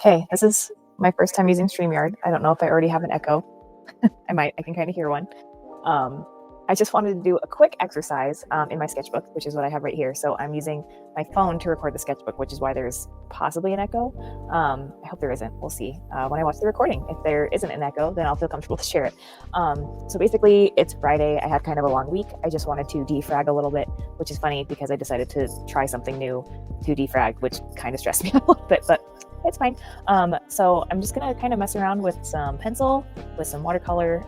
Okay, this is my first time using StreamYard. I don't know if I already have an echo. I can kind of hear one. I just wanted to do a quick exercise in my sketchbook, which is what I have right here. So I'm using my phone to record the sketchbook, which is why there's possibly an echo. I hope there isn't. We'll see when I watch the recording. If there isn't an echo, then I'll feel comfortable to share it. So basically, it's Friday. I had kind of a long week. I just wanted to defrag a little bit, which is funny because I decided to try something new to defrag, which kind of stressed me out a little bit, but it's fine. So I'm just gonna kind of mess around with some pencil, with some watercolor,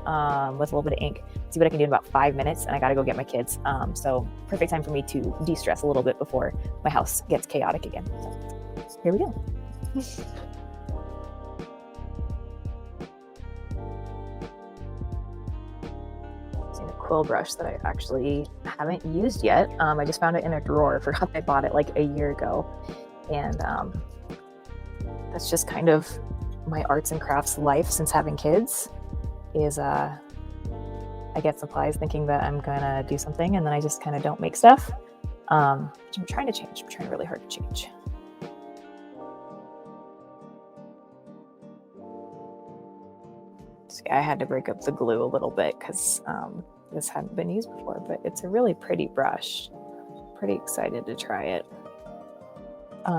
with a little bit of ink, see what I can do in about 5 minutes, and I gotta go get my kids. So perfect time for me to de-stress a little bit before my house gets chaotic again. So here we go. Using a quill brush that I actually haven't used yet. I just found it in a drawer. Forgot I bought it like a year ago, and that's just kind of my arts and crafts life since having kids is I get supplies thinking that I'm gonna do something, and then I just kind of don't make stuff, which I'm trying to change. I'm trying really hard to change. See, I had to break up the glue a little bit because this hadn't been used before, but it's a really pretty brush. Pretty excited to try it.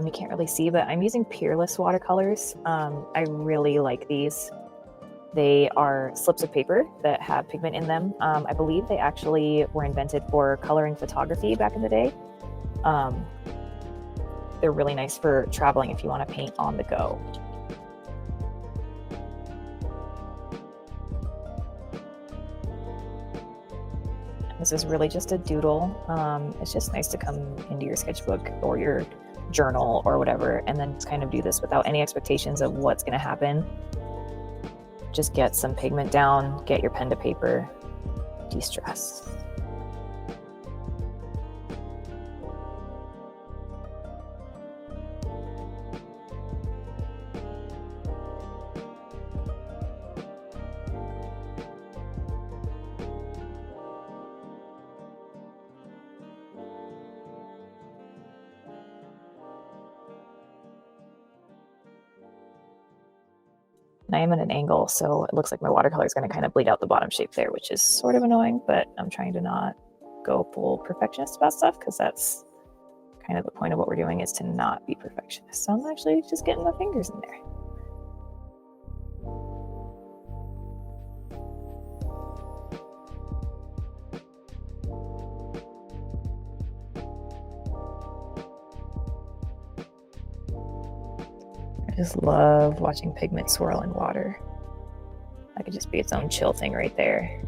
You can't really see, but I'm using Peerless watercolors. I really like these. They are slips of paper that have pigment in them. I believe they actually were invented for coloring photography back in the day. They're really nice for traveling if you want to paint on the go. This is really just a doodle. It's just nice to come into your sketchbook or your journal or whatever, and then just kind of do this without any expectations of what's going to happen. Just get some pigment down, get your pen to paper, de-stress. I am at an angle, so it looks like my watercolor is going to kind of bleed out the bottom shape there, which is sort of annoying, but I'm trying to not go full perfectionist about stuff because that's kind of the point of what we're doing, is to not be perfectionist. So I'm actually just getting my fingers in there. I just love watching pigment swirl in water. That could just be its own chill thing right there.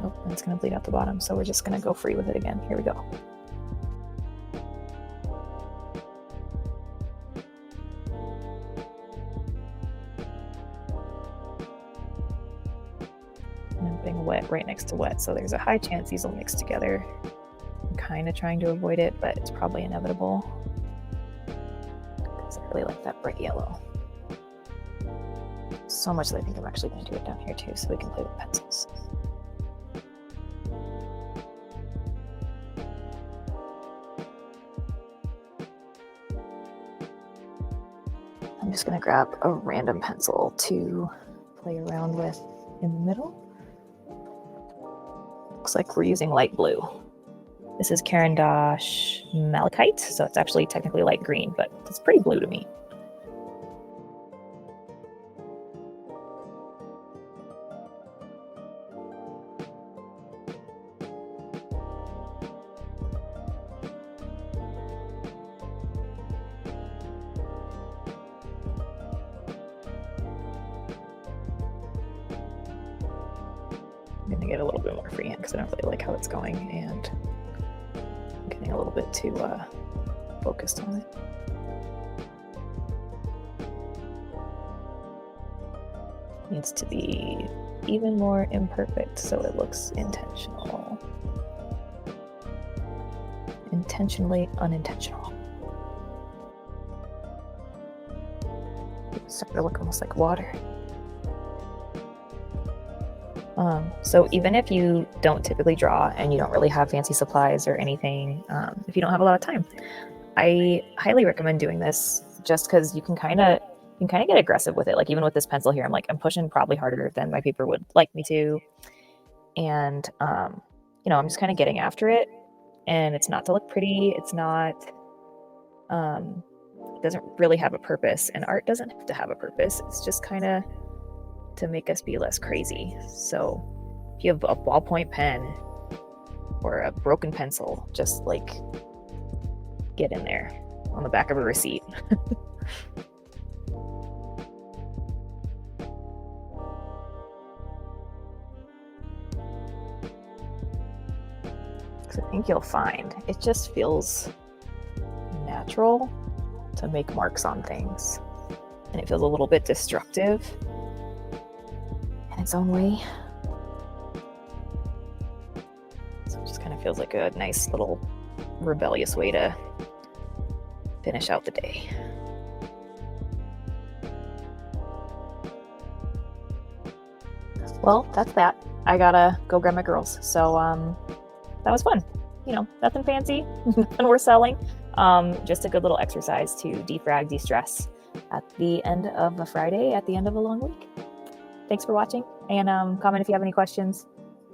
Nope, it's gonna bleed out the bottom, so we're just gonna go free with it again. Here we go. And I'm putting wet right next to wet, so there's a high chance these will mix together. I'm kind of trying to avoid it, but it's probably inevitable. I really like that bright yellow. So much that I think I'm actually going to do it down here too, so we can play with pencils. I'm just going to grab a random pencil to play around with in the middle. Looks like we're using light blue. This is Caran d'Ache Malachite, so it's actually technically light green, but it's pretty blue to me. I'm going to get a little bit more freehand because I don't really like how it's going, and I'm getting a little bit too focused on it. Needs to be even more imperfect so it looks intentional. Intentionally unintentional. It's starting to look almost like water. So even if you don't typically draw and you don't really have fancy supplies or anything, if you don't have a lot of time, I highly recommend doing this just because you can kind of get aggressive with it. Like even with this pencil here, I'm pushing probably harder than my paper would like me to. And, I'm just kind of getting after it, and it's not to look pretty. It's not, it doesn't really have a purpose, and art doesn't have to have a purpose. It's just kind of to make us be less crazy. So if you have a ballpoint pen or a broken pencil, just like get in there on the back of a receipt. I think you'll find it just feels natural to make marks on things, and it feels a little bit destructive in its own way. So it just kind of feels like a nice little rebellious way to finish out the day. Well, that's that. I gotta go grab my girls. So that was fun. Nothing fancy, nothing worth selling. Just a good little exercise to defrag, de-stress at the end of a Friday, at the end of a long week. Thanks for watching, and comment if you have any questions,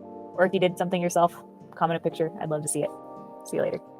or if you did something yourself, comment a picture. I'd love to see it. See you later.